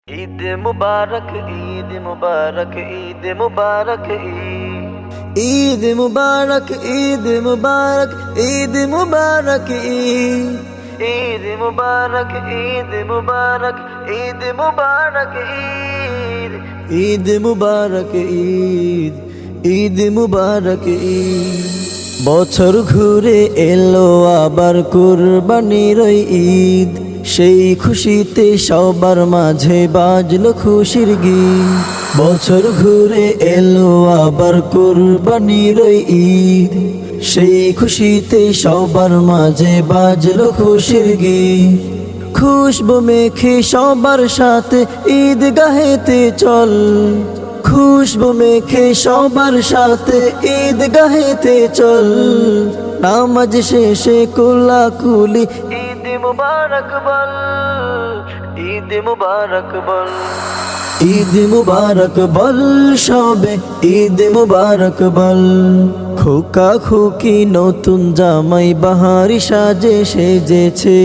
ईद मुबारक ईद मुबारक ईद मुबारक ईद मुबारक ईद मुबारक ईद मुबारक ईद मुबारक ईद मुबारक ईद मुबारक ईद मुबारक ईद मुबारक বছর ঘুরে এলো আবার কুরবানির ঈদ সেই খুশিতে সবার মাঝে বাজলো খুশির গীত বছর ঘুরে এলো আবার কুরবানির ঈদ সেই খুশিতে সবার মাঝে বাজলো খুশির গীত খুশবু মেখে সবার সাথে ঈদ গাহেতে চল খুশবু মেখে সবার সাথে ঈদ গাহেতে চল নামাজ শেষে কুলাকুলি ঈদ মুবারক বল ঈদ মুবারক বল ঈদ মুবারক বল সবে ঈদ মুবারক বল খোকা খুকি নতুন জামাই বাহারি সাজে সেজেছে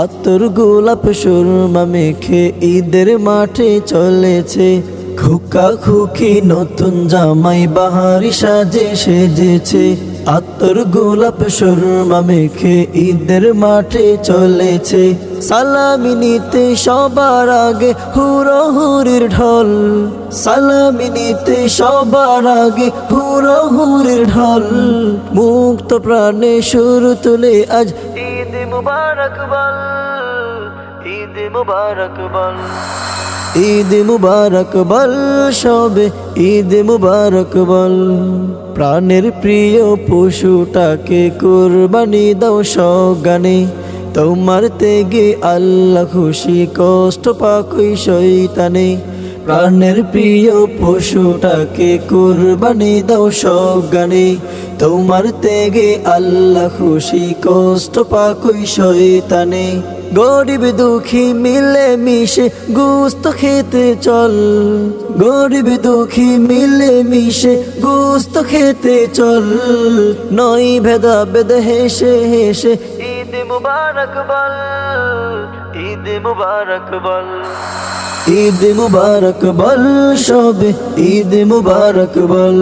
আতর গোলাপ সুরমা মেখে ঈদের মাঠে চলেছে খোকা খুকি নতুন জামাই বাহারি সাজে সেজেছে আতর গোলাপ সুরমা মেখে ঈদের মাঠে চলেছে সালামি নিতে সবার আগে হুড়োহুড়ির ঢল সালামি নিতে সবার আগে হুড়োহুড়ির ঢল মুক্ত প্রাণে সুর তুলে আজ ঈদ মুবারক বল ঈদ মুবারক বল ঈদ মুবারক বল সবে ঈদ মুবারক বল প্রাণের প্রিয় পশুটাকে কুরবানি দাও সগানে তোমার তেগে আল্লাহ খুশি কষ্ট পাকই শয়তানে প্রাণের প্রিয় পশুটাকে কুরবানি দাও সগানে তোমার তেগে আল্লাহ খুশি কষ্ট পাকই শয়তানে গরিব দুঃখী মিলে মিশে গোস্ত খেতে চল গরিব দুঃখী মিলে মিশে গোস্ত খেতে চল নয় ভেদাভেদ হেসে হেসে ঈদ মুবারক বল ঈদ মুবারক বল ঈদ মুবারক বল সবে ঈদ মুবারক বল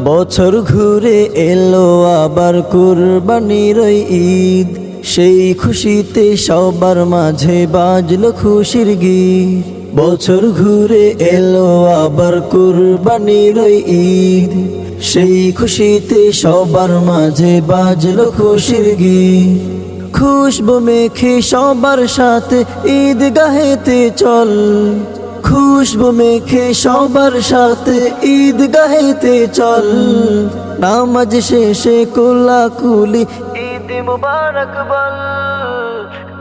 বছর ঘুরে এলো আবার কুরবানির ঈদ সেই খুশিতে সবার মাঝে বাজলো খুশির গীত বছর ঘুরে এলো আবার কুরবানির ঈদ সেই খুশিতে সবার মাঝে বাজলো খুশির গীত খুশবু মেখে সবার সাথে ঈদ গাহেতে চল খুশবু মেখে সবার সাথে ঈদ গাহেতে চল নামাজ শেষে কুলাকুলি ঈদ মুবারক বল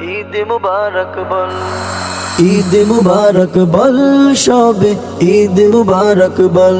ঈদ মুবারক বল ঈদ মুবারক বল সবে ঈদ মুবারক বল।